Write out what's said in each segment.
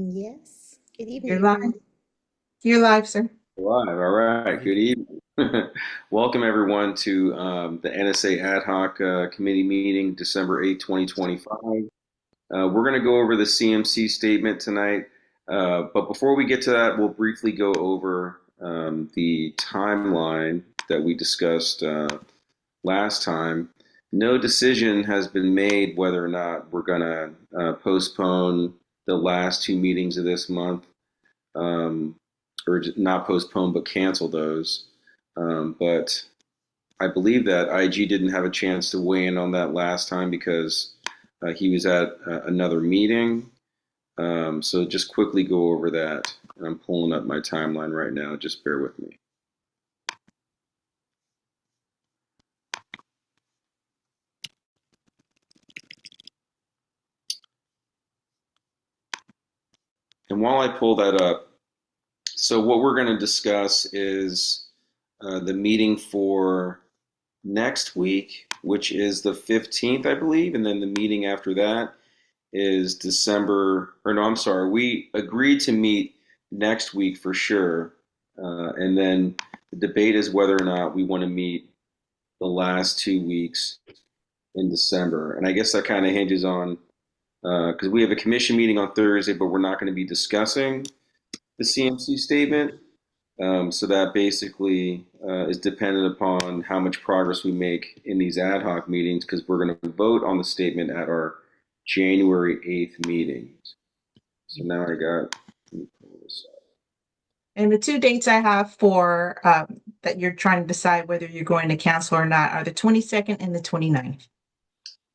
Yes. Good You're evening, live. everyone. You're live, sir. Live. All right. Good evening. Welcome, everyone, to the NSA Ad Hoc Committee meeting, December 8th, 2025. We're going to go over the CMC statement tonight. But before we get to that, we'll briefly go over the timeline that we discussed last time. No decision has been made whether or not we're going to postpone the last two meetings of this month, um, or not postpone but cancel those. But I believe that IG didn't have a chance to weigh in on that last time because he was at another meeting. So just quickly go over that. I'm pulling up my timeline right now. Just bear with me. And while I pull that up, so what we're going to discuss is the meeting for next week, which is the 15th, I believe, and then the meeting after that is December, or no, I'm sorry, we agreed to meet next week for sure. And then the debate is whether or not we want to meet the last 2 weeks in December. And I guess that kind of hinges on, because we have a commission meeting on Thursday, but we're not going to be discussing the CMC statement. So that basically is dependent upon how much progress we make in these ad hoc meetings, because we're going to vote on the statement at our January 8th meeting. So now I got, let me pull this up. And the two dates I have for that you're trying to decide whether you're going to cancel or not are the 22nd and the 29th.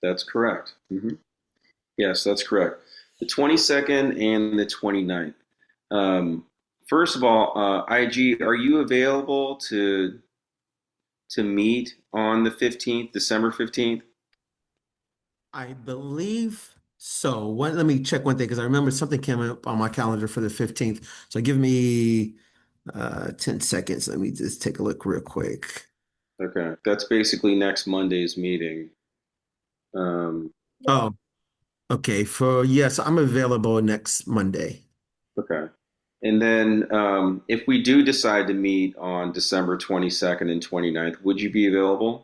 That's correct. Yes, that's correct. The 22nd and the 29th. Um, First of all, IG, are you available to meet on the 15th, December 15th? I believe so. Let me check one thing because I remember something came up on my calendar for the 15th. So give me 10 seconds. Let me just take a look real quick. Okay, that's basically next Monday's meeting. Um, Oh, okay. Yes, I'm available next Monday. okay. And then if we do decide to meet on December 22nd and 29th, would you be available?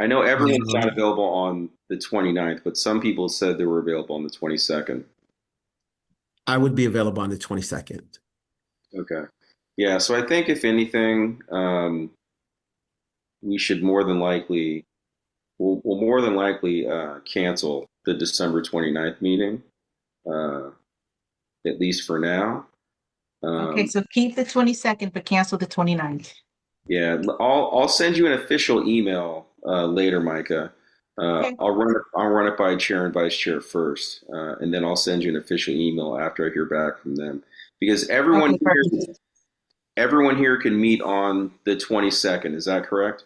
I know everyone's not Um, available on the 29th, but some people said they were available on the 22nd. I would be available on the 22nd. Okay. Yeah, so I think if anything, we should more than likely, we'll more than likely cancel the December 29th meeting, uh, at least for now. Okay, Um, so keep the 22nd, but cancel the 29th. yeah, I'll send you an official email later, Micah. Okay. I'll run it by chair and vice chair first, and then I'll send you an official email after I hear back from them. Because Okay, perfect. everyone here can meet on the 22nd. Is that correct?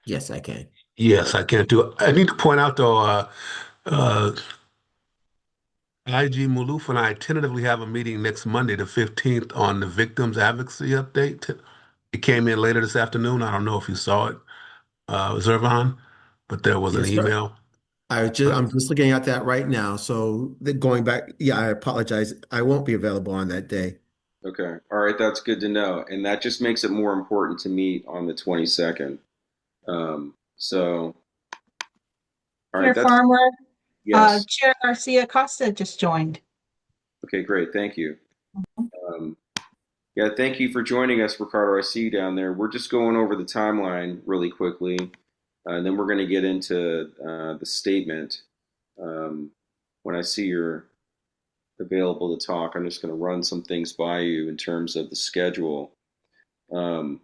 Yes, I can. Yes, I can too. I need to point out though, uh, IG Maloof and I tentatively have a meeting next Monday, the 15th, on the victims advocacy update. It came in later this afternoon. I don't know if you saw it, Zervan, but there was an Yes, sir. email. I'm just looking at that right now. So going back, yeah, I apologize. I won't be available on that day. Okay. All right. That's good to know. And that just makes it more important to meet on the 22nd. So, all right. Chair That's, Farmer, yes. Chair Garcia Costa just joined. Okay, great. Thank you. Um, yeah, thank you for joining us, Ricardo. I see you down there. We're just going over the timeline really quickly, and then we're going to get into the statement. Um, when I see you're available to talk, I'm just going to run some things by you in terms of the schedule. Um,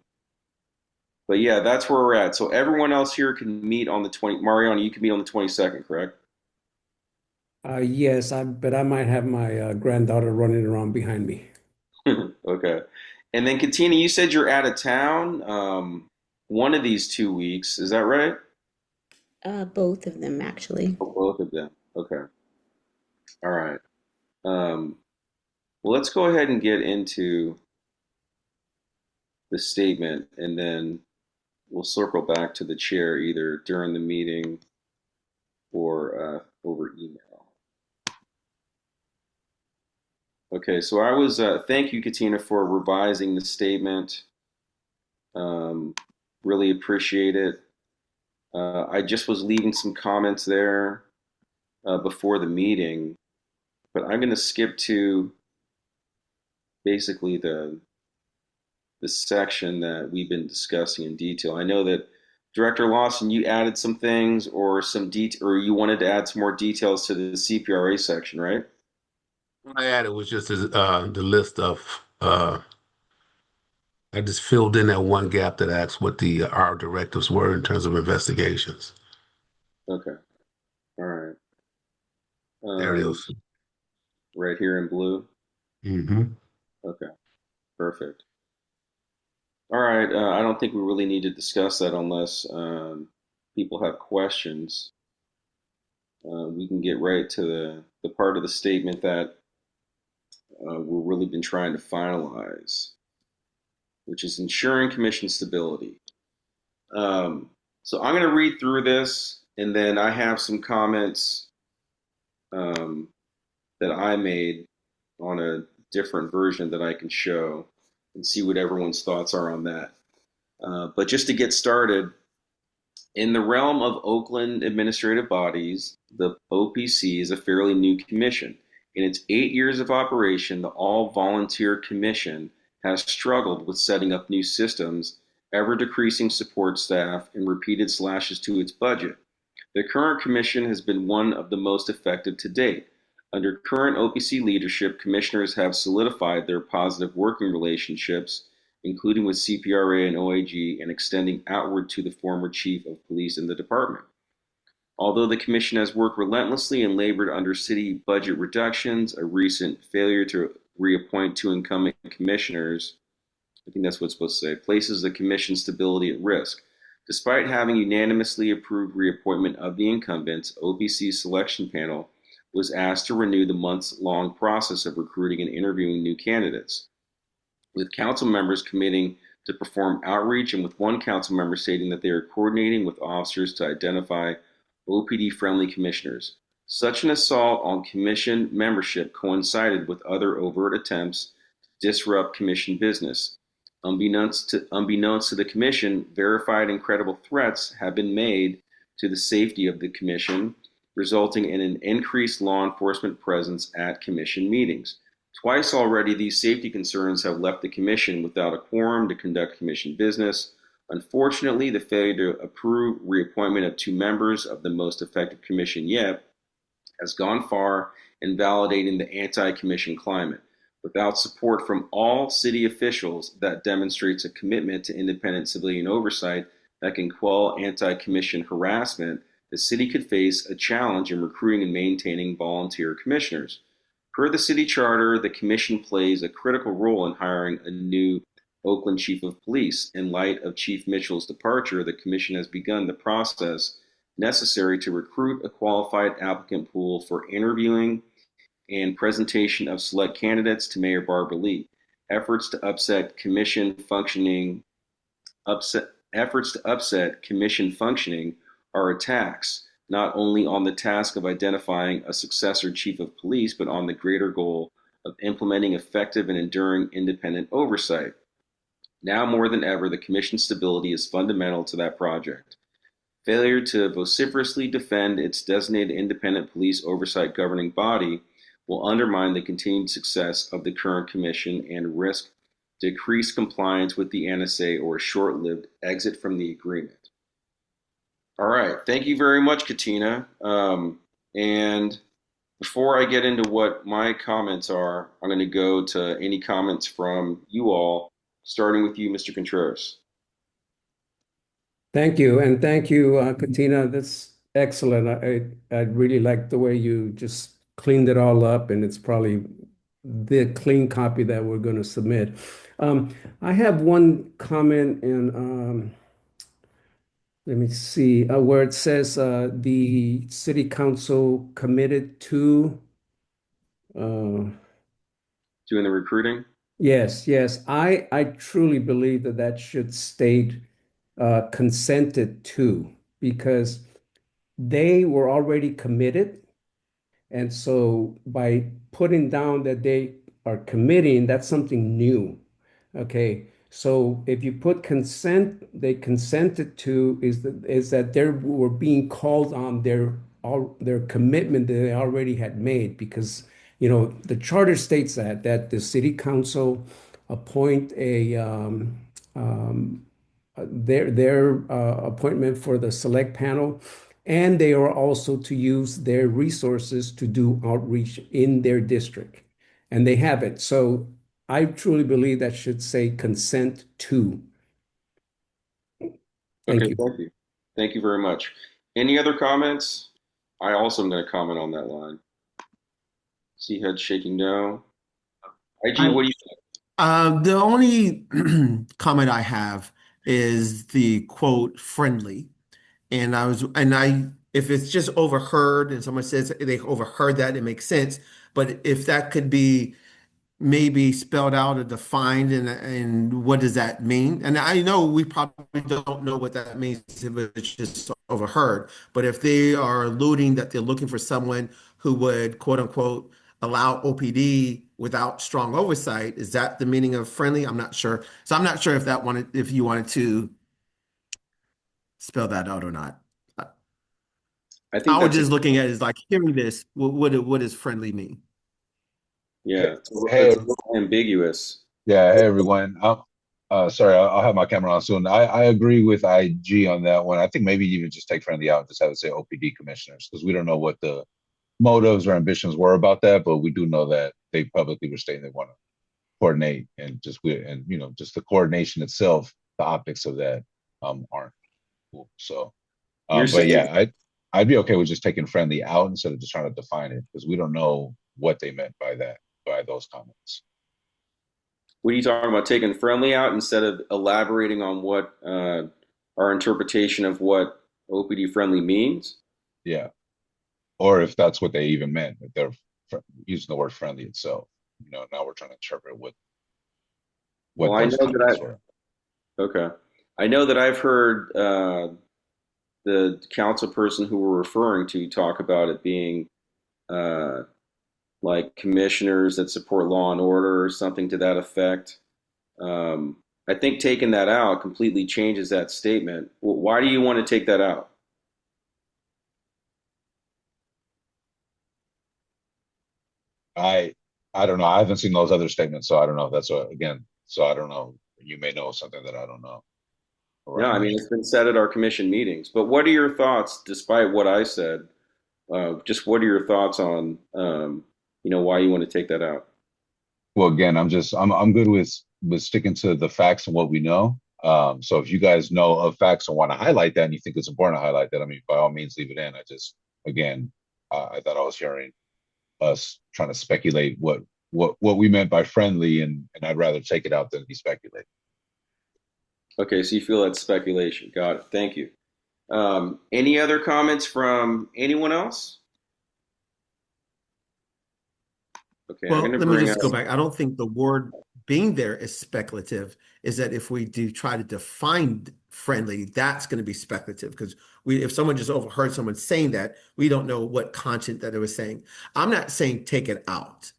but yeah, that's where we're at. So everyone else here can meet on the 20. Mariana, you can meet on the 22nd, correct? Yes, but I might have my granddaughter running around behind me. Okay. And then Katina, you said you're out of town one of these 2 weeks. Is that right? Both of them, actually. Oh, both of them. Okay. All right. Um, well, let's go ahead and get into the statement, and then we'll circle back to the chair either during the meeting or over email. Okay, so I was, thank you, Katina, for revising the statement. Um, really appreciate it. I just was leaving some comments there before the meeting, but I'm going to skip to basically the section that we've been discussing in detail. I know that Director Lawson, you added some things or some detail, or you wanted to add some more details to the CPRA section, right? What I added was just the list of I just filled in that one gap that asked what the our directives were in terms of investigations. Okay, all right. There it Um, is. right here in blue. Mm-hmm. Okay, perfect. All right, I don't think we really need to discuss that unless people have questions. We can get right to the part of the statement that we've really been trying to finalize, which is ensuring commission stability. Um, so I'm going to read through this, and then I have some comments um, that I made on a different version that I can show and see what everyone's thoughts are on that. But just to get started, in the realm of Oakland administrative bodies, the OPC is a fairly new commission. In its 8 years of operation, the All Volunteer Commission has struggled with setting up new systems, ever decreasing support staff, and repeated slashes to its budget. The current commission has been one of the most effective to date. Under current OPC leadership, commissioners have solidified their positive working relationships, including with CPRA and OAG, and extending outward to the former chief of police in the department. Although the commission has worked relentlessly and labored under city budget reductions, a recent failure to reappoint two incumbent commissioners, I think that's what it's supposed to say, places the commission's stability at risk. Despite having unanimously approved reappointment of the incumbents, OPC's selection panel was asked to renew the months-long process of recruiting and interviewing new candidates, with council members committing to perform outreach and with one council member stating that they are coordinating with officers to identify OPD-friendly commissioners. Such an assault on commission membership coincided with other overt attempts to disrupt commission business. Unbeknownst to the commission, verified and credible threats have been made to the safety of the commission, resulting in an increased law enforcement presence at commission meetings. Twice already, these safety concerns have left the commission without a quorum to conduct commission business. Unfortunately, the failure to approve reappointment of two members of the most effective commission yet has gone far in validating the anti-commission climate. Without support from all city officials, that demonstrates a commitment to independent civilian oversight that can quell anti-commission harassment. The city could face a challenge in recruiting and maintaining volunteer commissioners. Per the city charter, the commission plays a critical role in hiring a new Oakland chief of police. In light of Chief Mitchell's departure, the commission has begun the process necessary to recruit a qualified applicant pool for interviewing and presentation of select candidates to Mayor Barbara Lee. Efforts to upset commission functioning Efforts to upset commission functioning are attacks not only on the task of identifying a successor chief of police, but on the greater goal of implementing effective and enduring independent oversight. Now more than ever, the commission's stability is fundamental to that project. Failure to vociferously defend its designated independent police oversight governing body will undermine the continued success of the current commission and risk decreased compliance with the NSA or a short-lived exit from the agreement. All right, thank you very much, Katina. And before I get into what my comments are, I'm going to go to any comments from you all, starting with you, Mr. Contreras. Thank you, and thank you, Katina. That's excellent. I really like the way you just cleaned it all up, and it's probably the clean copy that we're going to submit. I have one comment in let me see, where it says the city council committed to. Uh, Doing the recruiting? yes, yes. I truly believe that that should state consented to, because they were already committed. And so by putting down that they are committing, that's something new. Okay. So if you put consent, they consented to is that they were being called on their commitment that they already had made because the charter states that the city council appoint their appointment for the select panel, and they are also to use their resources to do outreach in their district, and they have it. So I truly believe that should say consent to. Thank Okay, you. thank you. Thank you very much. Any other comments? I also am going to comment on that line. See head shaking no. IG, I what do you think? The only comment I have is the quote friendly. If it's just overheard and someone says they overheard that, it makes sense. But if that could be maybe spelled out or defined and what does that mean? And I know we probably don't know what that means if it's just overheard, but if they are alluding that they're looking for someone who would quote unquote allow OPD without strong oversight, is that the meaning of friendly? I'm not sure. So I'm not sure if you wanted to spell that out or not. I think I was that's a just looking at it as like hearing this, what does friendly mean? yeah, Hey, it's a little ambiguous. yeah, hey everyone. Sorry, I'll have my camera on soon. I agree with IG on that one. I think maybe even just take friendly out, just have it say OPD commissioners, because we don't know what the motives or ambitions were about that, but we do know that they publicly were stating they want to coordinate and just the coordination itself, the optics of that aren't cool. So You're but saying, yeah, I'd be okay with just taking friendly out instead of just trying to define it because we don't know what they meant by that, by those comments. what are you talking about? Taking friendly out instead of elaborating on what our interpretation of what OPD friendly means? Yeah. Or if that's what they even meant, if they're using the word friendly itself. Now we're trying to interpret Well, what I those know that comments were. okay. I know that I've heard the council person who we're referring to talk about it being uh, like commissioners that support law and order or something to that effect. Um, I think taking that out completely changes that statement. Why do you want to take that out? I I don't know. I haven't seen those other statements, so I don't know. That's what again. So I don't know. You may know something that I don't know No, I around mean that. it's been said at our commission meetings. But what are your thoughts, despite what I said? Just what are your thoughts on why you want to take that out? Well, again, I'm good with sticking to the facts and what we know. So if you guys know of facts and want to highlight that and you think it's important to highlight that, I mean, by all means, leave it in. Again, I thought I was hearing us trying to speculate what we meant by friendly, and I'd rather take it out than be speculating. Okay, so you feel that's speculation. Got it. Thank you. Any other comments from anyone else? Okay, I'm going Well, to let me bring up. just go back. I don't think the word being there is speculative, is that if we do try to define friendly, that's going to be speculative because if someone just overheard someone saying that, we don't know what content that it was saying. I'm not saying take it out.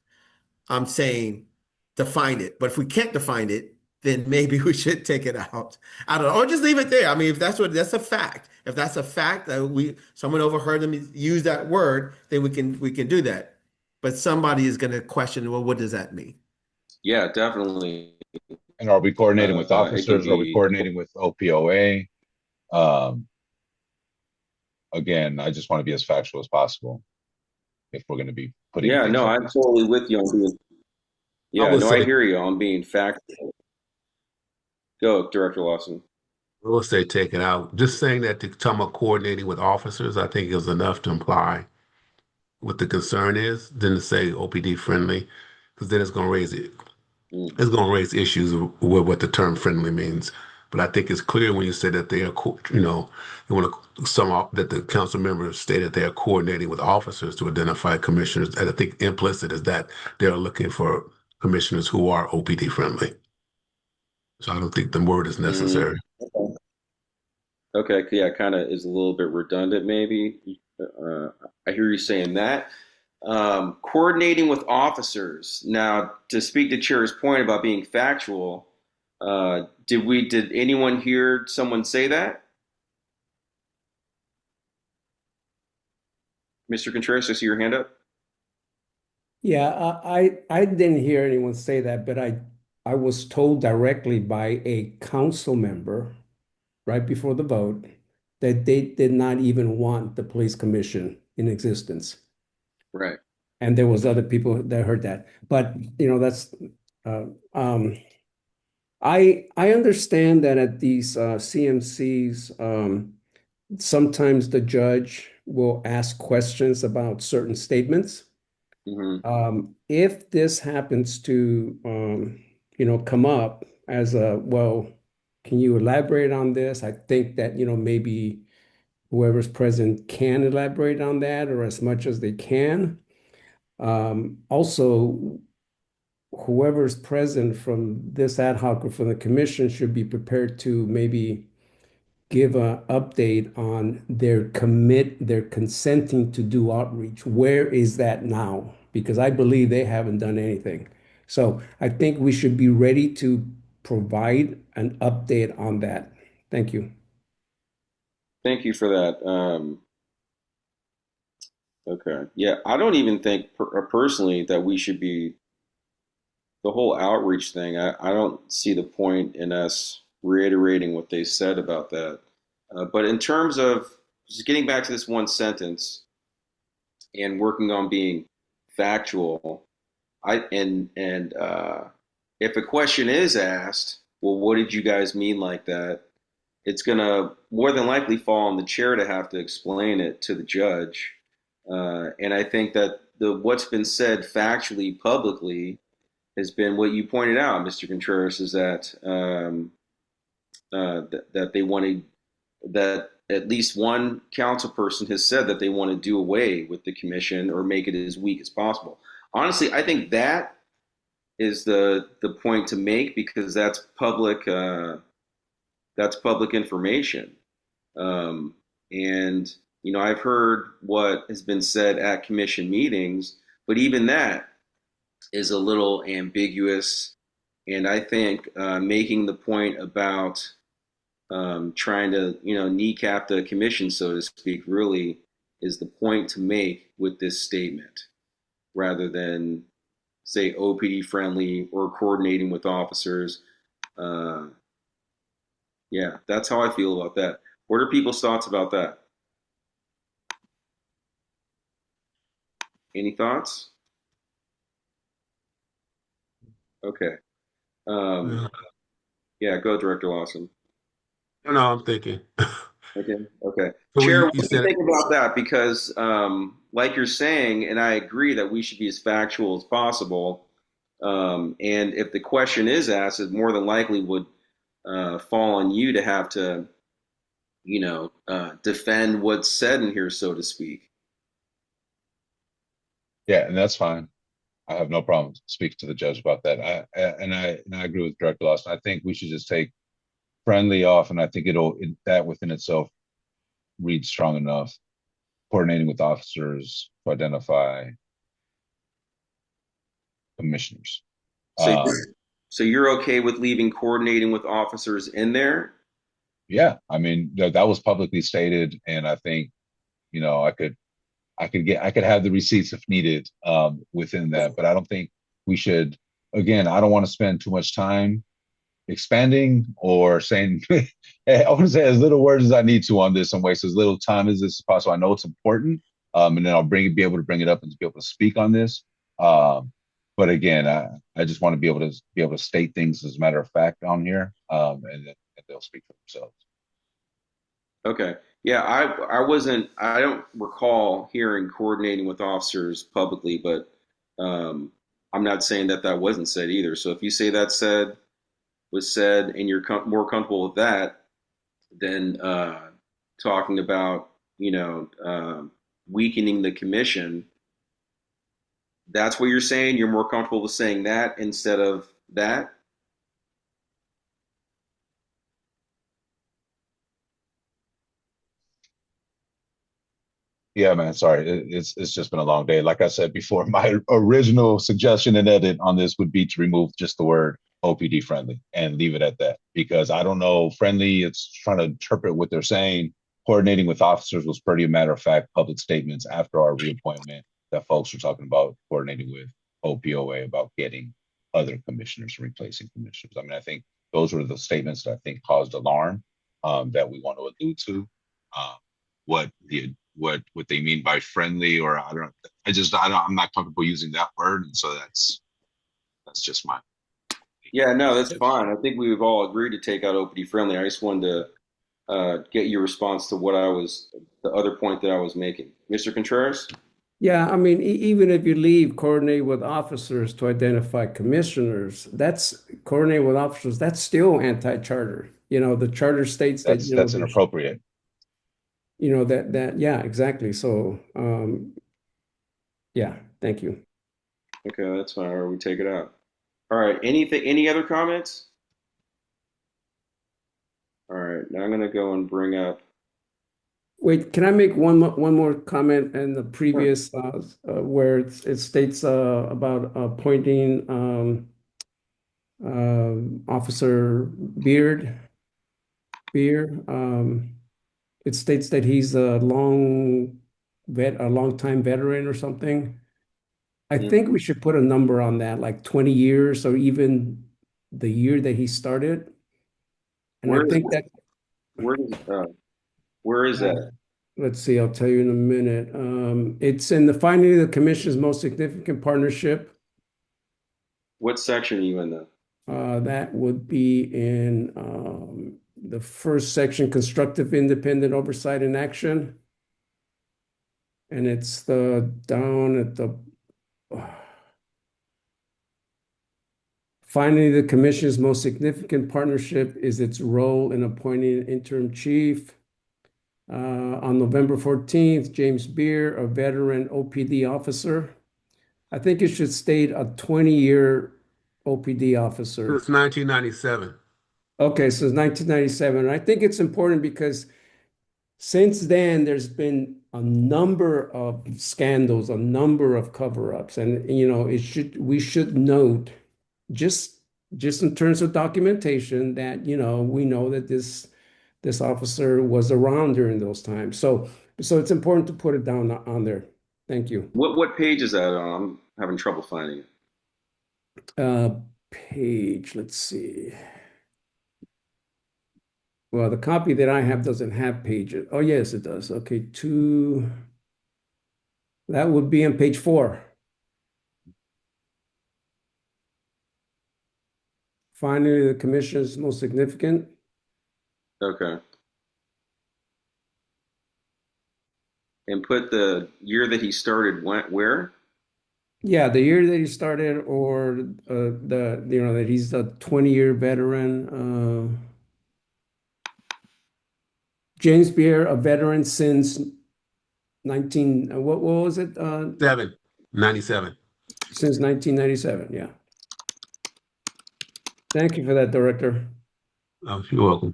I'm saying define it. But if we can't define it, then maybe we should take it out. I don't know, or just leave it there. I mean, if that's a fact. If that's a fact that someone overheard them use that word, then we can do that. But somebody is going to question, well, what does that mean? Yeah, definitely. And are we coordinating with It can officers? Are we be. coordinating with OPOA? Um, Again, I just want to be as factual as possible if we're going to be putting Yeah, things no, like I'm this in. totally with you on being. I Yeah, would no, I say hear you on being factual. Go, Director Lawson. I would say take it out. Just saying that to talk about coordinating with officers, I think is enough to imply what the concern is, than to say OPD friendly, because then Mm. it's going to raise issues with what the term friendly means. But I think it's clear when you say that they are, you want to sum up that the council members stated they are coordinating with officers to identify commissioners. And I think implicit is that they are looking for commissioners who are OPD friendly. So I don't think the word is Mm. necessary. Okay, yeah, kind of is a little bit redundant, maybe. I hear you saying that. Coordinating with officers. Now, to speak to Chair's point about being factual, did anyone hear someone say that? Mr. Contreras, I see your hand up. Yeah, I didn't hear anyone say that, but I was told directly by a council member right before the vote that they did not even want the police commission in existence. Right. And there was other people that heard that. But that's uh, um, I understand that at these CMCs, sometimes the judge will ask questions about certain statements. Hmm. If this happens to come up as a, well, can you elaborate on this? I think that maybe whoever's present can elaborate on that or as much as they can. Also, whoever's present from this ad hoc or from the commission should be prepared to maybe give an update on their consenting to do outreach. Where is that now? Because I believe they haven't done anything. So I think we should be ready to provide an update on that. Thank you. Thank you for that. Okay. Yeah, I don't even think personally that we should be the whole outreach thing. I don't see the point in us reiterating what they said about that. But in terms of just getting back to this one sentence and working on being factual, if a question is asked, well, what did you guys mean like that? It's gonna more than likely fall on the chair to have to explain it to the judge. And I think that the what's been said factually publicly has been what you pointed out, Mr. Contreras, is that that they wanted that at least one council person has said that they want to do away with the commission or make it as weak as possible. Honestly, I think that is the point to make because that's public information. Um, and I've heard what has been said at commission meetings, but even that is a little ambiguous. And I think making the point about trying to, kneecap the commission, so to speak, really is the point to make with this statement, rather than say OPD friendly or coordinating with officers. Uh, yeah, that's how I feel about that. What are people's thoughts about that? Any thoughts? Okay. Um, Yeah. yeah, go, Director Lawson. No, I'm thinking. Okay. Okay. So Chair, what you do you said, think about that? Because, like you're saying, and I agree that we should be as factual as possible. And if the question is asked, it more than likely would fall on you to have to, defend what's said in here, so to speak. Yeah, and that's fine. I have no problem speaking to the judge about that. I agree with Director Lawson. I think we should just take friendly off, and I think that within itself reads strong enough. Coordinating with officers to identify commissioners. So, Um, so you're okay with leaving coordinating with officers in there? yeah, I mean that was publicly stated, and I think I could have the receipts if needed within that, but I don't think we should. Again, I don't want to spend too much time expanding or saying I want to say as little words as I need to on this and waste as little time as this is possible. I know it's important, and then be able to bring it up and to be able to speak on this. Um, but again, I just want to be able to state things as a matter of fact on here, and they'll speak for themselves. Okay. Yeah, I don't recall hearing coordinating with officers publicly, but um, I'm not saying that that wasn't said either. So if you say that was said and you're more comfortable with that, than talking about, weakening the commission, that's what you're saying? You're more comfortable with saying that instead of that? Yeah, man. Sorry, it's just been a long day. Like I said before, my original suggestion and edit on this would be to remove just the word OPD friendly and leave it at that because I don't know friendly. It's trying to interpret what they're saying. Coordinating with officers was pretty matter of fact public statements after our reappointment that folks were talking about coordinating with OPOA about getting other commissioners, replacing commissioners. I mean, I think those were the statements that I think caused alarm that we want to allude to. Um, what they mean by friendly, or I'm not comfortable using that word, and so that's just my Yeah, no, that's fine. I think we've all agreed to take out OPD friendly. I just wanted to get your response to the other point that I was making. Mr. Contreras? Yeah, I mean, even if you leave coordinate with officers to identify commissioners, that's coordinate with officers, that's still anti-charter. The charter states that, that's inappropriate. yeah, exactly. So, yeah, thank you. Okay, that's fine. Or we take it out. All right. Any other comments? All right. Now I'm going to go and bring up. Wait, can I make one more comment in the Sure. previous where it states about appointing Officer Beard. It states that he's a long time veteran or something. I think Mhm. we should put a number on that, like 20 years or even the year that he started. And I Where is think that, where is where is uh, that? let's see, I'll tell you in a minute. It's in the finding of the commission's most significant partnership. What section are you in though? That would be in the first section, constructive independent oversight and action. And it's down at the finally, the commission's most significant partnership is its role in appointing an interim chief. On November 14th, James Beer, a veteran OPD officer. I think it should state a 20-year OPD officer. Since 1997. Okay, so it's 1997. And I think it's important because since then, there's been a number of scandals, a number of cover-ups, and we should note just in terms of documentation that we know that this officer was around during those times. So it's important to put it down on there. Thank you. What page is that on? I'm having trouble finding it. Page, let's see. Well, the copy that I have doesn't have pages. Oh, yes, it does. Okay, that would be on page 4. Finally, the commission's most significant. Okay. And put the year that he started where? Yeah, the year that he started, or that he's a 20-year veteran. James Beer, a veteran since 19, what was it? 97. Since 1997. Yeah. Thank you for that, Director. Oh, you're welcome.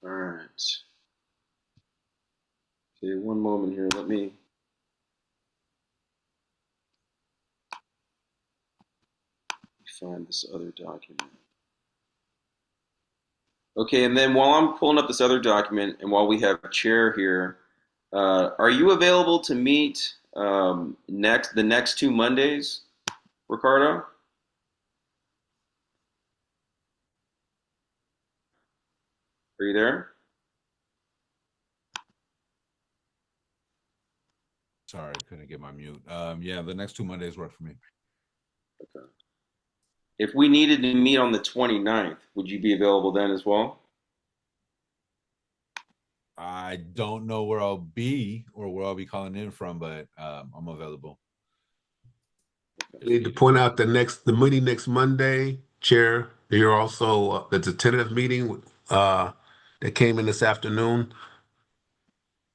All right. Okay, one moment here. Let me find this other document. Okay, and then while I'm pulling up this other document and while we have Chair here, are you available to meet the next 2 Mondays, Ricardo? Are you there? Sorry, couldn't get my mute. Yeah, the next 2 Mondays work for me. Okay. If we needed to meet on the 29th, would you be available then as well? I don't know where I'll be or where I'll be calling in from, but I'm available. I need to point out the meeting next Monday, Chair. You're also there's a tentative meeting that came in this afternoon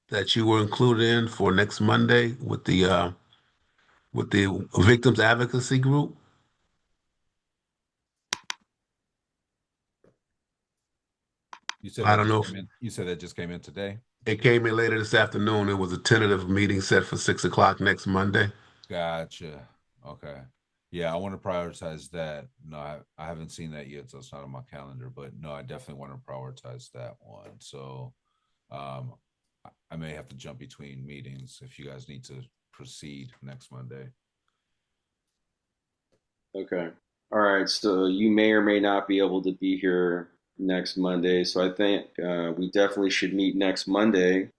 that you were included in for next Monday with the victims advocacy group. You said I that don't know just if came in. You said that just came in today. It came in later this afternoon. It was a tentative meeting set for 6 o'clock next Monday. Gotcha. Okay. Yeah, I want to prioritize that. No, I haven't seen that yet, so it's not on my calendar. But no, I definitely want to prioritize that one. So um, I may have to jump between meetings if you guys need to proceed next Monday. Okay. All right. So you may or may not be able to be here next Monday. So I think we definitely should meet next Monday.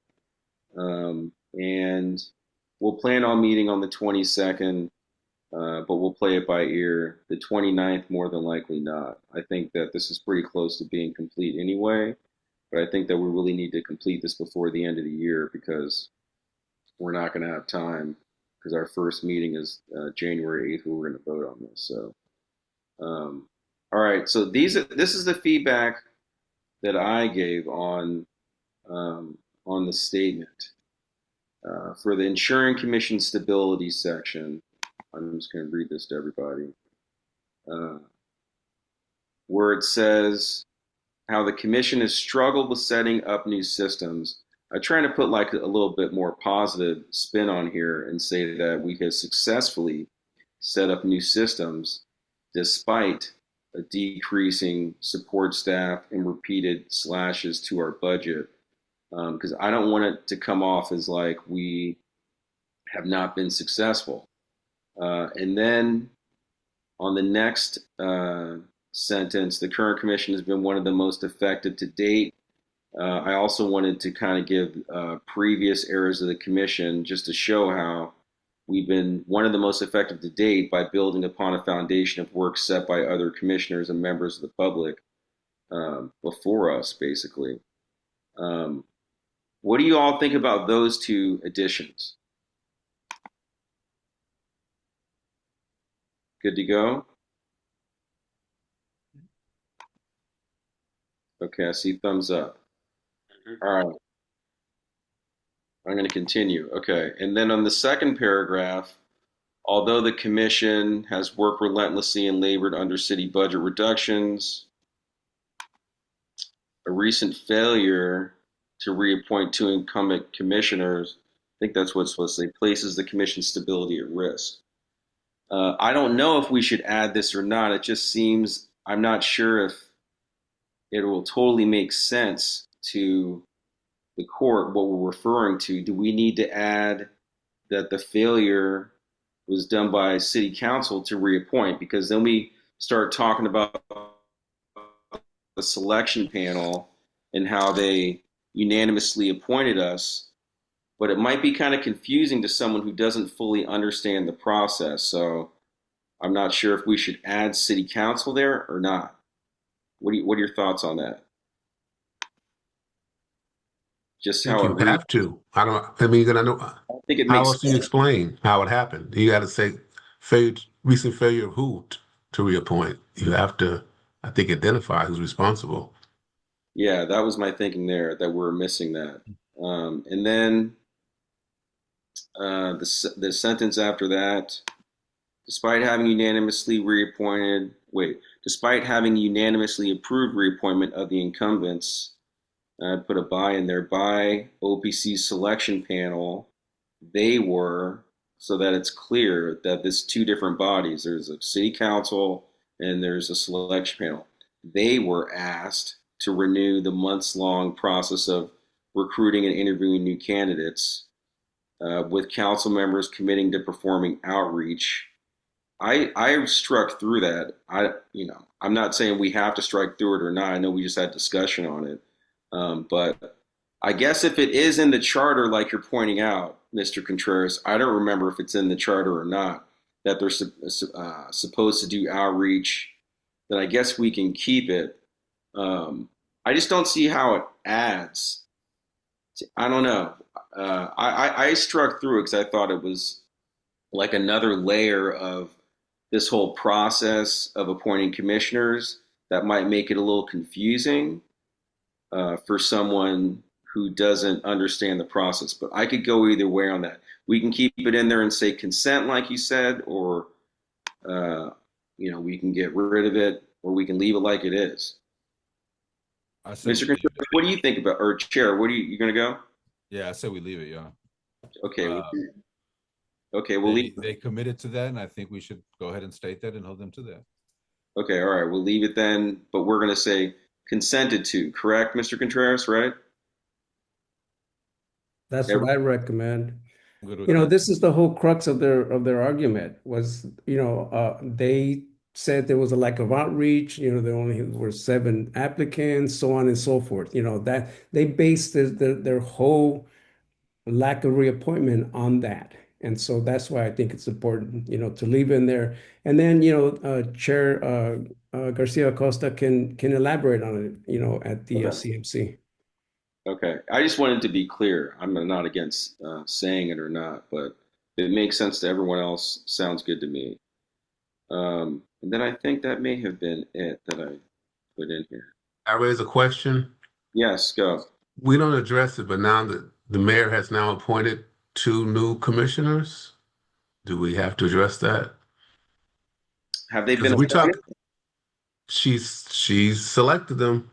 And we'll plan on meeting on the 22nd, but we'll play it by ear. The 29th, more than likely not. I think that this is pretty close to being complete anyway. But I think that we really need to complete this before the end of the year because we're not going to have time because our first meeting is January 8th where we're going to vote on this. So, all right. So this is the feedback that I gave on the statement for the Insuring Commission Stability section. I'm just going to read this to everybody. Where it says how the commission has struggled with setting up new systems. I try to put like a little bit more positive spin on here and say that we have successfully set up new systems despite a decreasing support staff and repeated slashes to our budget. Because I don't want it to come off as like we have not been successful. And then on the next sentence, the current commission has been one of the most effective to date. I also wanted to kind of give previous eras of the commission just to show how we've been one of the most effective to date by building upon a foundation of work set by other commissioners and members of the public before us, basically. What do you all think about those two additions? Good to go? Okay, I see thumbs up. All right, I'm going to continue. Okay, and then on the second paragraph, although the commission has worked relentlessly and labored under city budget reductions, a recent failure to reappoint two incumbent commissioners, I think that's what it's supposed to say, places the commission's stability at risk. I don't know if we should add this or not. It just seems, I'm not sure if it will totally make sense to the court what we're referring to. Do we need to add that the failure was done by city council to reappoint? Because then we start talking about the selection panel and how they unanimously appointed us, but it might be kind of confusing to someone who doesn't fully understand the process. So I'm not sure if we should add city council there or not. What are your thoughts on that? Just I think how it you reads. have to. I mean, you're gonna know. I think it How makes else do you sense. explain how it happened? You got to say recent failure of who to reappoint. You have to, I think, identify who's responsible. Yeah, that was my thinking there, that we're missing that. And then the sentence after that, despite having unanimously reappointed, wait, despite having unanimously approved reappointment of the incumbents, I put a by in there, by OPC's selection panel, they were, so that it's clear that there's two different bodies. There's a city council and there's a selection panel. They were asked to renew the months-long process of recruiting and interviewing new candidates, with council members committing to performing outreach. I struck through that. I'm not saying we have to strike through it or not. I know we just had discussion on it, but I guess if it is in the charter, like you're pointing out, Mr. Contreras, I don't remember if it's in the charter or not that they're supposed to do outreach. Then I guess we can keep it. I just don't see how it adds. I don't know. I struck through it because I thought it was like another layer of this whole process of appointing commissioners that might make it a little confusing for someone who doesn't understand the process. But I could go either way on that. We can keep it in there and say consent, like you said, or we can get rid of it, or we can leave it like it is. I say Mr. Contreras, what do you think about, or Chair? What are you going to go? Yeah, I say we leave it. Yeah. Okay, Uh, okay, we'll leave. they committed to that, and I think we should go ahead and state that and hold them to that. Okay, all right, we'll leave it then. But we're going to say consented to, correct, Mr. Contreras? Right? That's Every, what I recommend. I'm good with You know, that. this is the whole crux of their argument was, they said there was a lack of outreach, there only were 7 applicants, so on and so forth. That they based their whole lack of reappointment on that. And so that's why I think it's important, to leave in there. And then, Chair Garcia Acosta can elaborate on it, at the okay. CMC. Okay, I just wanted to be clear. I'm not against saying it or not, but if it makes sense to everyone else, sounds good to me. And then I think that may have been it that I put in here. I raise a question. Yes, go. We don't address it, but now that the mayor has now appointed 2 new commissioners, do we have to address that? Have they been Because we appointed? talk, she's selected them.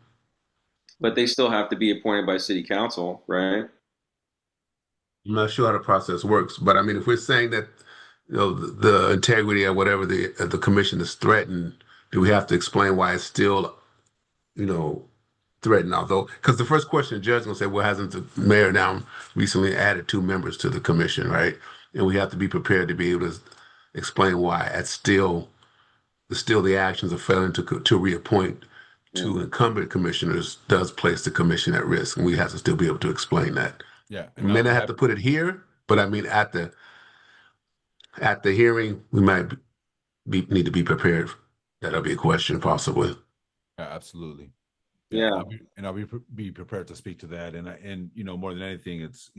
But they still have to be appointed by city council, right? I'm not sure how the process works, but I mean, if we're saying that the integrity or whatever the commission is threatened, do we have to explain why it's still you know threatened? Although, because the first question the judge is gonna say, well, hasn't the mayor now recently added 2 members to the commission, right? And we have to be prepared to be able to explain why it's still the actions of failing to reappoint Yeah. 2 incumbent commissioners does place the commission at risk, and we have to still be able to explain that. Yeah, We and may I'll be not have to happy. put it here, but I mean, at the hearing, we might need to be prepared. That'll be a question possibly. Yeah, absolutely. Yeah, Yeah. and I'll be prepared to speak to that. And more than anything, it's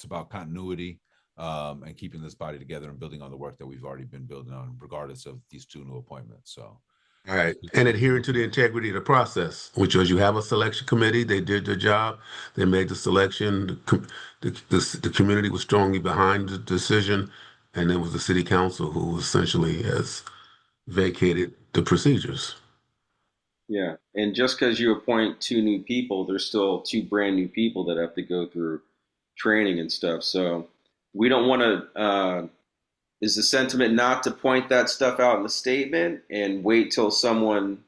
about continuity, and keeping this body together and building on the work that we've already been building on, regardless of these 2 new appointments. So All right. And adhering to the integrity of the process, which was you have a selection committee, they did their job, they made the selection, the community was strongly behind the decision, and it was the city council who essentially has vacated the procedures. Yeah, and just because you appoint 2 new people, there's still 2 brand new people that have to go through training and stuff. So we don't want to. Is the sentiment not to point that stuff out in the statement and wait till someone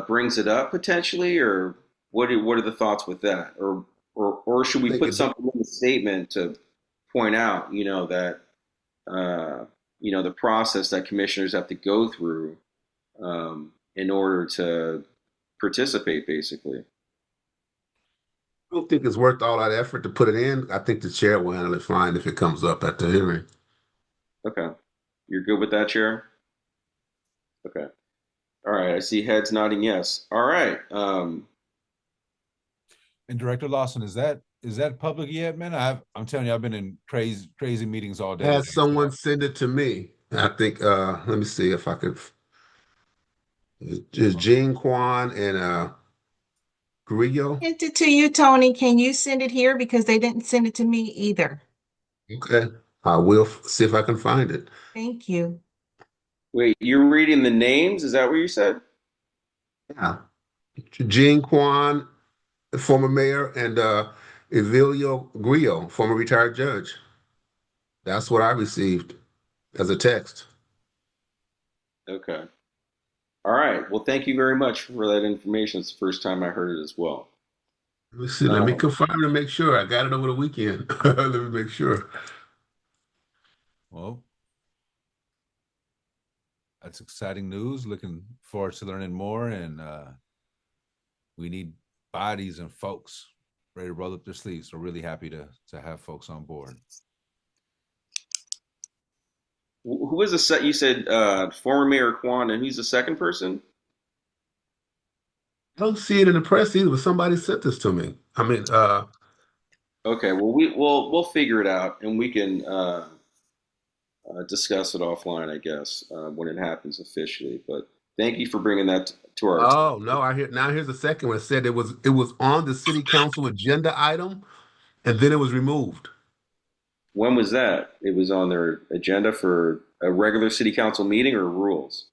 brings it up potentially, or what are the thoughts with that, or should I we think put it, something in the statement to point out, that the process that commissioners have to go through in order to participate, basically. I don't think it's worth all that effort to put it in. I think the chair will handle it fine if it comes up at the hearing. Okay, you're good with that, Chair? Okay. All right. I see heads nodding yes. All right. And Director Lawson, is that public yet, man? I'm telling you, I've been in crazy meetings all day Had today. someone send it to me. I think, let me see if I could, is Jean Quan and Grillo. Sent it to you, Tony. Can you send it here? Because they didn't send it to me either. Okay. I will see if I can find it. Thank you. Wait, you're reading the names? Is that what you said? Yeah. Jean Quan, former mayor, and Evilio Grillo, former retired judge. That's what I received as a text. Okay. All right. Well, thank you very much for that information. It's the first time I heard it as well. Let me see. Let me Um, confirm to make sure. I got it over the weekend. Let me make sure. Well, that's exciting news. Looking forward to learning more, and we need bodies and folks ready to roll up their sleeves. So really happy to have folks on board. who was the set? You said former Mayor Kwan, and who's the second person? I don't see it in the press either, but somebody sent this to me. I mean, Okay. Well, we'll figure it out, and we can discuss it offline, I guess, when it happens officially. But thank you for bringing that to our attention. oh no, I hear now. Here's the second one. It said it was on the city council agenda item, and then it was removed. When was that? It was on their agenda for a regular city council meeting or rules?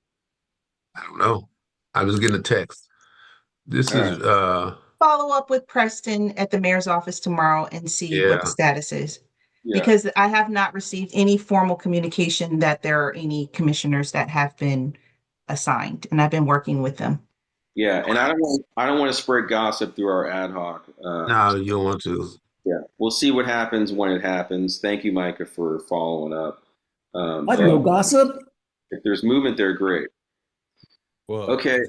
I don't know. I was getting a text. This All is right. follow up with Preston at the mayor's office tomorrow and see what the Yeah. status is. Yeah. Because I have not received any formal communication that there are any commissioners that have been assigned, and I've been working with them. Yeah, and I don't want to spread gossip through our ad hoc. No, you don't want to. Yeah, we'll see what happens when it happens. Thank you, Micah, for following up. What? But No gossip? if there's movement there, great. Well, Okay.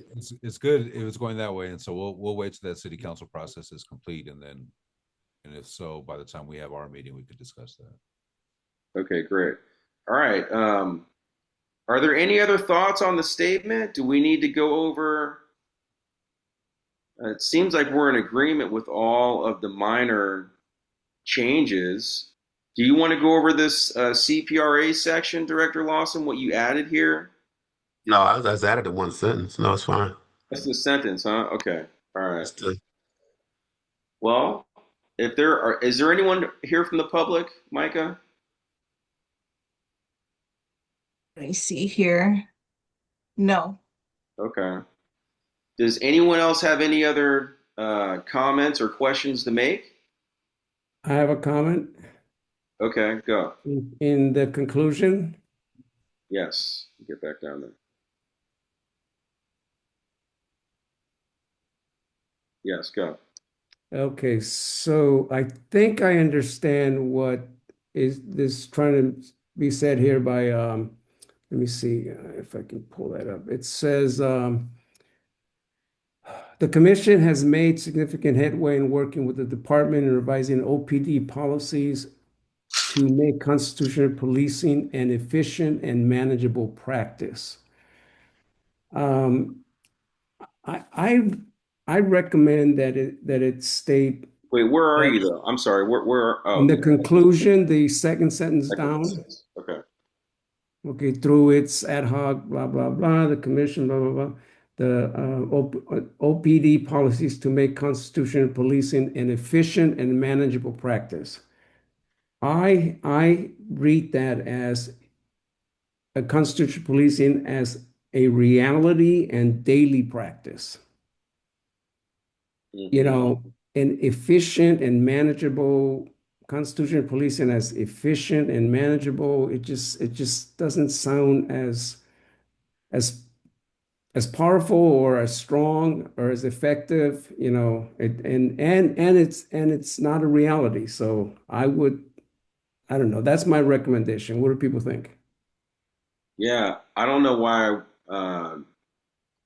it's good if it's going that way, and so we'll wait till that city council process is complete, and then, and if so, by the time we have our meeting, we could discuss that. Okay, great. All right. Are there any other thoughts on the statement? Do we need to go over? It seems like we're in agreement with all of the minor changes. Do you want to go over this CPRA section, Director Lawson, what you added here? No, I was added to one sentence. No, it's fine. That's the sentence, huh? Okay. All right. It's the, Well, if there are, is there anyone here from the public, Micah? Let me see here. No. Okay. Does anyone else have any other comments or questions to make? I have a comment Okay, go. in the conclusion. Yes, get back down there. Yes, go. Okay, so I think I understand what is this trying to be said here by, let me see if I can pull that up. It says, the commission has made significant headway in working with the department in revising OPD policies to make constitutional policing an efficient and manageable practice. I I recommend that it state Wait, where are that you though? I'm sorry. Where? Oh, in the okay. conclusion, the second sentence Second down, sentence. Okay. okay, through its ad hoc, blah, blah, blah, the commission, blah, blah, blah, the OPD policies to make constitutional policing an efficient and manageable practice. I read that as a constitutional policing as a reality and daily practice. You Mhm. know, an efficient and manageable constitutional policing as efficient and manageable, it just doesn't sound as as powerful or as strong or as effective, and it's not a reality. So I don't know. That's my recommendation. What do people think? Yeah, I don't know why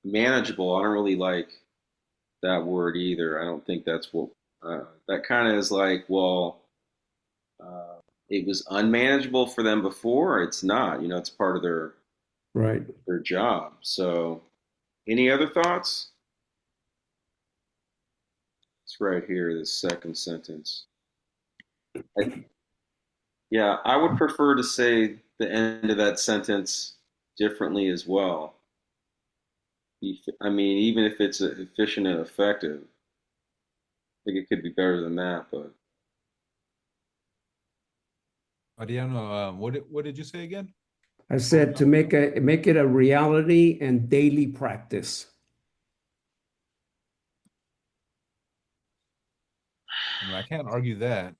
manageable. I don't really like that word either. I don't think that's what that kind of is like. Well, it was unmanageable for them before. It's not. You know, it's part of Right. their job. So, any other thoughts? It's right here. This second sentence. I, yeah, I would prefer to say the end of that sentence differently as well. I mean, even if it's efficient and effective, I think it could be better than that. But Ariano, what did you say again? I said to make it a reality and daily practice. I mean, I can't argue that.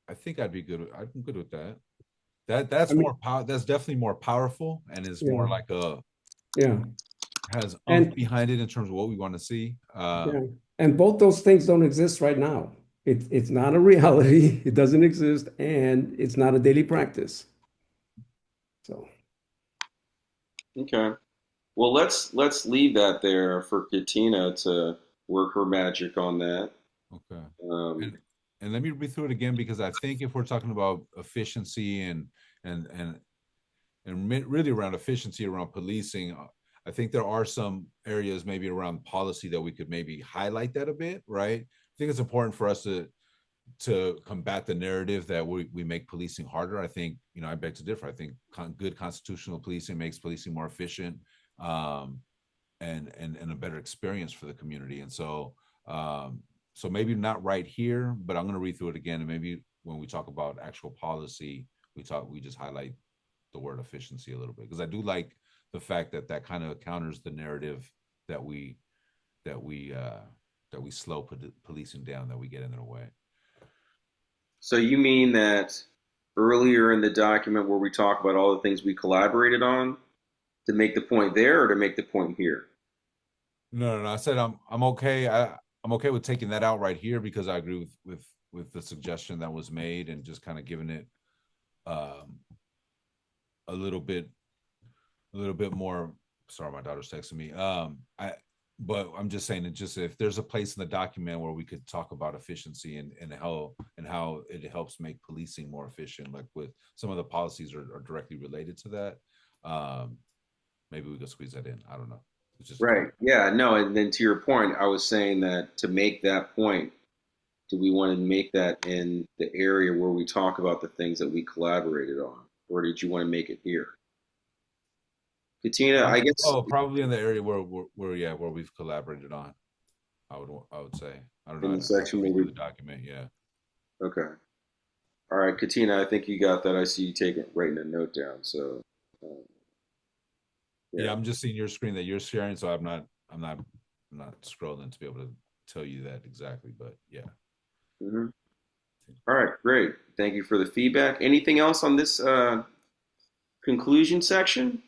I think I'd be good. I'm good with that. That's I mean, more power. That's definitely more powerful, and is yeah, more like a yeah. has And behind it in terms of what we want to see. yeah, and both those things don't exist right now. It's not a reality. It doesn't exist, and it's not a daily practice. So okay. Well, let's leave that there for Katina to work her magic on that. Okay. Um, And let me read through it again, because I think if we're talking about efficiency and and really around efficiency around policing, I think there are some areas maybe around policy that we could maybe highlight that a bit, right? I think it's important for us to combat the narrative that we make policing harder. I think, I beg to differ. I think good constitutional policing makes policing more efficient, um, and a better experience for the community. And so, so maybe not right here, but I'm going to read through it again, and maybe when we talk about actual policy, we just highlight the word efficiency a little bit, because I do like the fact that that kind of counters the narrative that we slow policing down, that we get in their way. So you mean that earlier in the document where we talk about all the things we collaborated on, to make the point there or to make the point here? No. I said I'm okay. I'm okay with taking that out right here because I agree with the suggestion that was made and just kind of giving it um, a little bit more. Sorry, my daughter's texting me. But I'm just saying, it just, if there's a place in the document where we could talk about efficiency and how it helps make policing more efficient, like with some of the policies are directly related to that. Maybe we could squeeze that in. I don't know. It's just Right. Yeah. No. And then to your point, I was saying that to make that point, do we want to make that in the area where we talk about the things that we collaborated on, or did you want to make it here? Katina, I guess. probably in the area where we've collaborated on. I would say. I don't know. In the I'd have to section where read through we. the document. Yeah. Okay. All right, Katina, I think you got that. I see you writing a note down. So, um, Yeah, yeah. I'm just seeing your screen that you're sharing, so I'm not scrolling to be able to tell you that exactly, but yeah. Hmm. All right, great. Thank you for the feedback. Anything else on this conclusion section?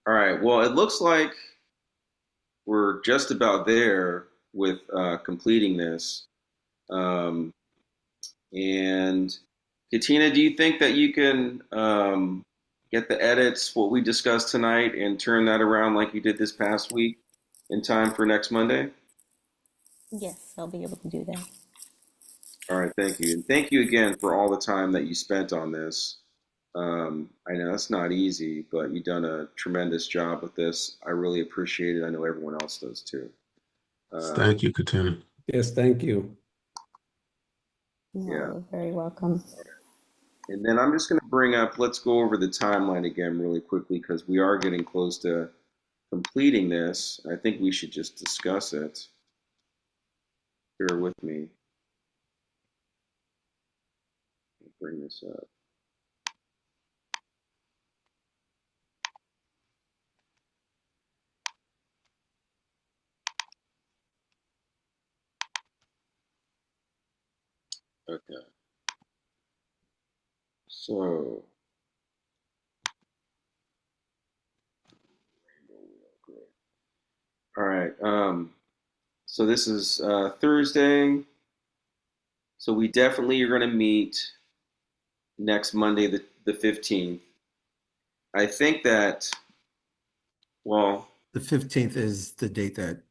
All right. Well, it looks like we're just about there with completing this. Um, and Katina, do you think that you can get the edits, what we discussed tonight, and turn that around like you did this past week in time for next Monday? Yes, I'll be able to do that. All right, thank you. And thank you again for all the time that you spent on this. I know it's not easy, but you've done a tremendous job with this. I really appreciate it. I know everyone else does too. Thank you, Katina. Yes, thank you. No, Yeah. you're very welcome. And then I'm just going to bring up, let's go over the timeline again really quickly because we are getting close to completing this. I think we should just discuss it. Bear with me. Bring this up. Okay. So, all right. So this is Thursday. So we definitely are going to meet next Monday, the 15th. I think that, well, The 15th is the date that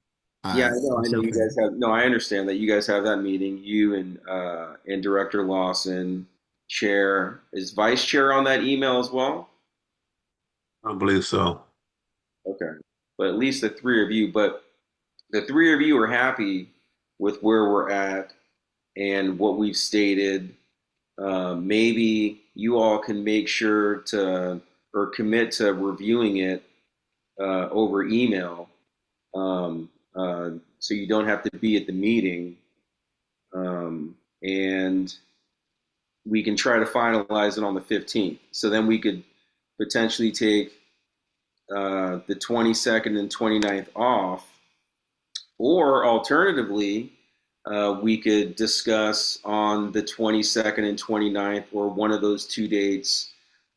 yeah, I I was know you okay. guys have, no, I understand that you guys have that meeting, you and Director Lawson, chair, is vice chair on that email as well? I believe so. Okay. But at least the three of you, but the three of you are happy with where we're at and what we've stated. Maybe you all can make sure to or commit to reviewing it over email, so you don't have to be at the meeting, and we can try to finalize it on the 15th. So then we could potentially take the 22nd and 29th off, or alternatively, we could discuss on the 22nd and 29th or one of those two dates,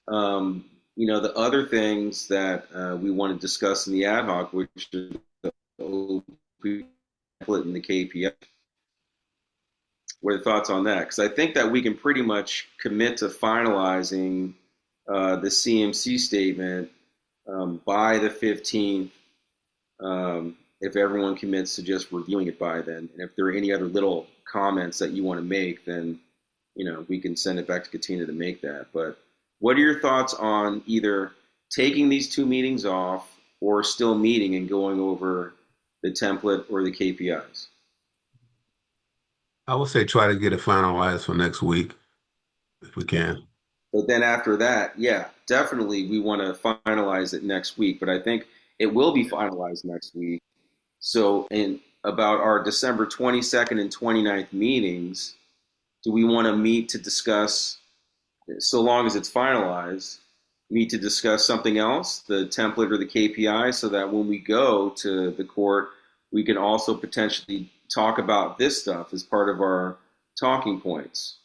the other things that we want to discuss in the ad hoc, which is the OP template and the KPI. What are your thoughts on that? Because I think that we can pretty much commit to finalizing the CMC statement by the 15th, if everyone commits to just reviewing it by then. And if there are any other little comments that you want to make, then we can send it back to Katina to make that. But what are your thoughts on either taking these two meetings off or still meeting and going over the template or the KPIs? I would say try to get it finalized for next week if we can. But then after that, yeah, definitely we want to finalize it next week. But I think it will be finalized next week. So, in about our December 22nd and 29th meetings, do we want to meet to discuss, so long as it's finalized, meet to discuss something else, the template or the KPI, so that when we go to the court, we can also potentially talk about this stuff as part of our talking points.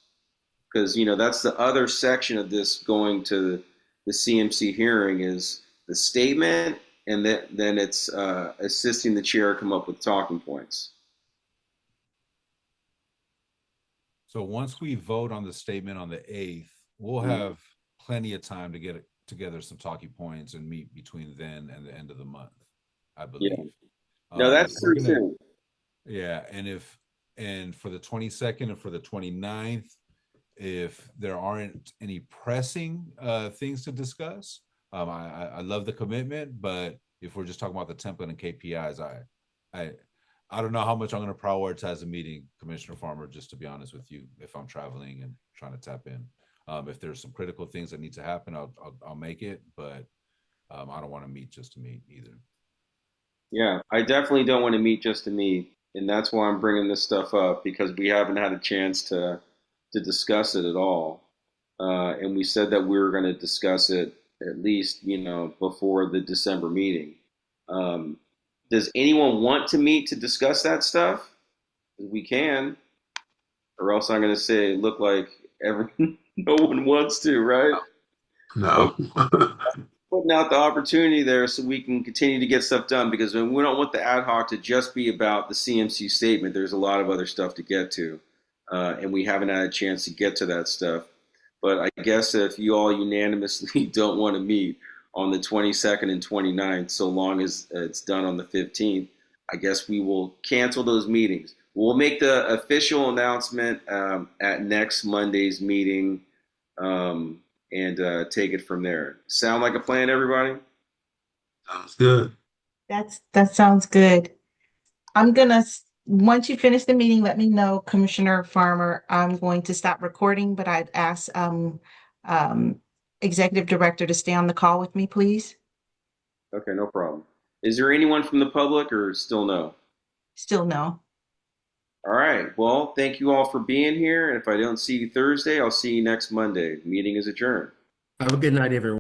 Because, that's the other section of this going to the CMC hearing is the statement, and then it's assisting the chair come up with talking points. So once we vote on the statement on the 8th, we'll have plenty of time to get together some talking points and meet between then and the end of the month, I believe. Yeah. No, that's true too. Yeah, and for the 22nd and for the 29th, if there aren't any pressing things to discuss, I love the commitment, but if we're just talking about the template and KPIs, I don't know how much I'm going to prioritize a meeting, Commissioner Farmer, just to be honest with you, if I'm traveling and trying to tap in. If there's some critical things that need to happen, I'll make it, but I don't want to meet just to meet either. Yeah, I definitely don't want to meet just to meet, and that's why I'm bringing this stuff up, because we haven't had a chance to discuss it at all. And we said that we were going to discuss it at least, before the December meeting. Does anyone want to meet to discuss that stuff? We can, or else I'm going to say look like no one wants to, right? No. Putting out the opportunity there so we can continue to get stuff done, because we don't want the ad hoc to just be about the CMC statement. There's a lot of other stuff to get to, and we haven't had a chance to get to that stuff. But I guess if you all unanimously don't want to meet on the 22nd and 29th, so long as it's done on the 15th, I guess we will cancel those meetings. We'll make the official announcement at next Monday's meeting, and take it from there. Sound like a plan, everybody? Sounds good. That sounds good. I'm gonna, once you finish the meeting, let me know, Commissioner Farmer. I'm going to stop recording, but I'd ask Executive Director to stay on the call with me, please. Okay, no problem. Is there anyone from the public, or still no? Still no. All right. Well, thank you all for being here. And if I don't see you Thursday, I'll see you next Monday. Meeting is adjourned. Have a good night, everyone.